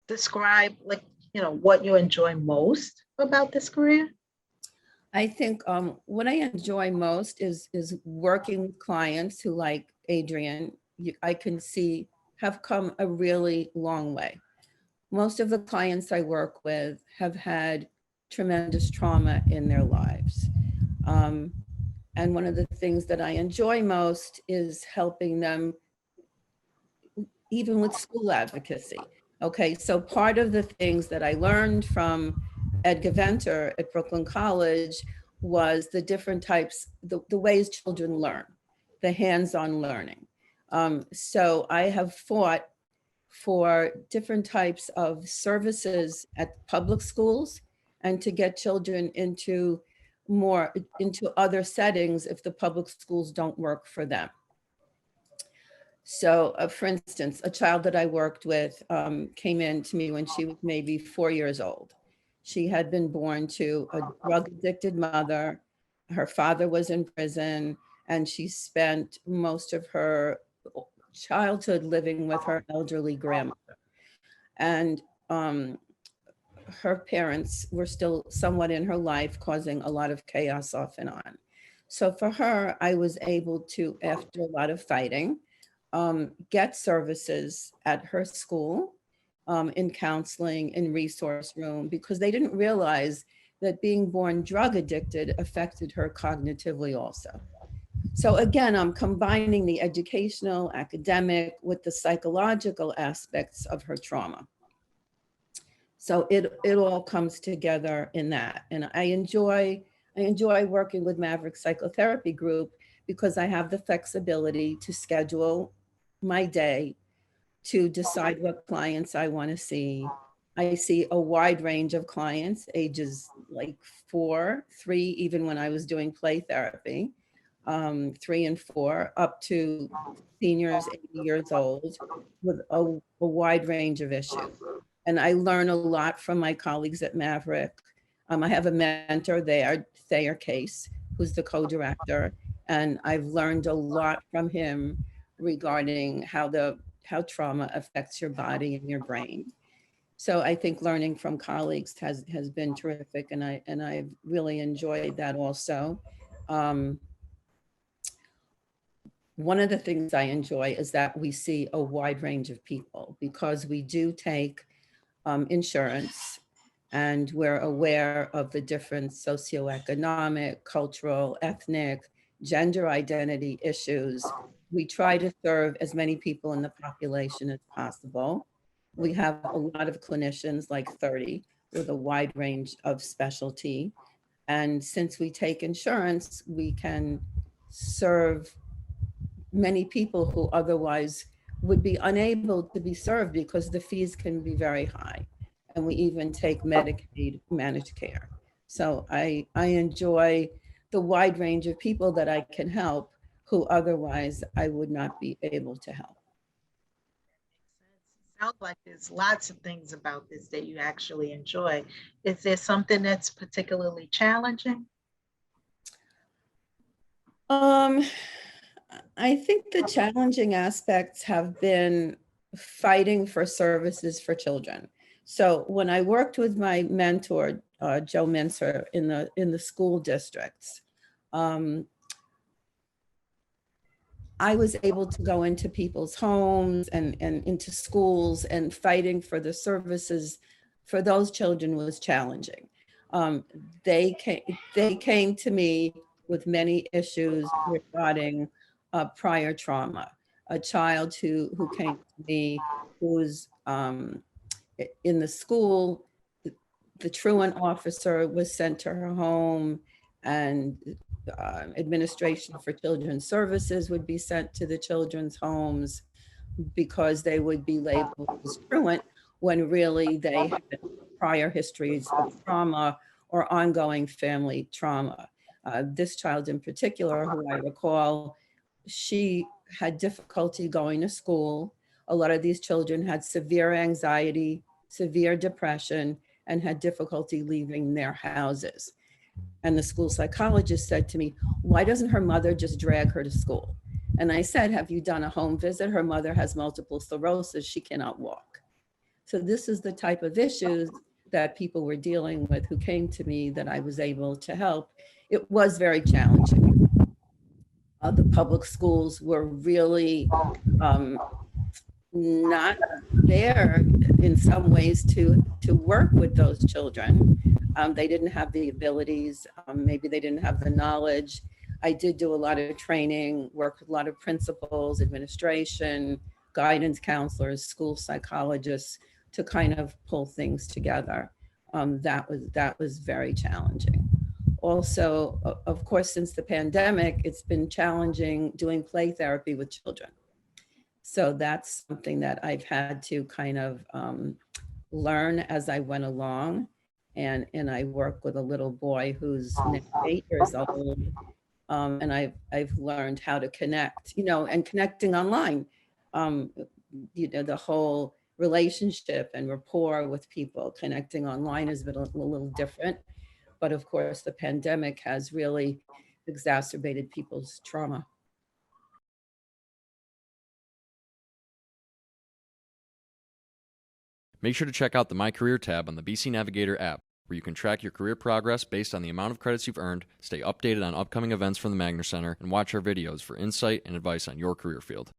describe, like, what you enjoy most about this career? I think what I enjoy most is working with clients who, like Adrian, I can see have come a really long way. Most of the clients I work with have had tremendous trauma in their lives. Um, and one of the things that I enjoy most is helping them, even with school advocacy. Okay, so part of the things that I learned from Edgar Venter at Brooklyn College was the different types, the ways children learn, the hands-on learning. So I have fought for different types of services at public schools and to get children into other settings if the public schools don't work for them. So for instance, a child that I worked with came in to me when she was maybe 4 years old. She had been born to a drug addicted mother. Her father was in prison, and she spent most of her childhood living with her elderly grandmother. And her parents were still somewhat in her life, causing a lot of chaos off and on. So for her, I was able to, after a lot of fighting, get services at her school, in counseling, in resource room, because they didn't realize that being born drug addicted affected her cognitively also. So again, I'm combining the educational, academic with the psychological aspects of her trauma. So it all comes together in that. And I enjoy working with Maverick Psychotherapy Group because I have the flexibility to schedule my day, to decide what clients I want to see. I see a wide range of clients, ages like 4, 3, even when I was doing play therapy, 3 and 4, up to seniors, 80 years old, with a wide range of issues. And I learn a lot from my colleagues at Maverick. I have a mentor there, Thayer Case, who's the co-director, and I've learned a lot from him regarding how trauma affects your body and your brain. So I think learning from colleagues has been terrific, and I've really enjoyed that also. One of the things I enjoy is that we see a wide range of people because we do take insurance, and we're aware of the different socioeconomic, cultural, ethnic, gender identity issues. We try to serve as many people in the population as possible. We have a lot of clinicians, like 30, with a wide range of specialty. And since we take insurance, we can serve many people who otherwise would be unable to be served because the fees can be very high. And we even take Medicaid managed care. So I enjoy the wide range of people that I can help who otherwise I would not be able to help. Sounds like there's lots of things about this that you actually enjoy. Is there something that's particularly challenging? I think the challenging aspects have been fighting for services for children. So when I worked with my mentor, Joe Mincer, in the school districts, I was able to go into people's homes and into schools, and fighting for the services for those children was challenging. They came to me with many issues regarding prior trauma. A child who came to me who was in the school, the truant officer was sent to her home, and administration for children's services would be sent to the children's homes because they would be labeled as truant when really they had prior histories of trauma or ongoing family trauma. This child in particular, who I recall, she had difficulty going to school. A lot of these children had severe anxiety, severe depression, and had difficulty leaving their houses. And the school psychologist said to me, why doesn't her mother just drag her to school? And I said, have you done a home visit? Her mother has multiple sclerosis. She cannot walk. So this is the type of issues that people were dealing with who came to me that I was able to help. It was very challenging. The public schools were really not there in some ways to work with those children. They didn't have the abilities, maybe they didn't have the knowledge. I did do a lot of training, work with a lot of principals, administration, guidance counselors, school psychologists to kind of pull things together. That was very challenging. Also, of course, since the pandemic, it's been challenging doing play therapy with children. So that's something that I've had to kind of learn as I went along. And I work with a little boy who's now 8 years old. And I've learned how to connect, and connecting online, the whole relationship and rapport with people. Connecting online has been a little different. But of course, the pandemic has really exacerbated people's trauma. Make sure to check out the My Career tab on the BC Navigator app, where you can track your career progress based on the amount of credits you've earned, stay updated on upcoming events from the Magner Center, and watch our videos for insight and advice on your career field.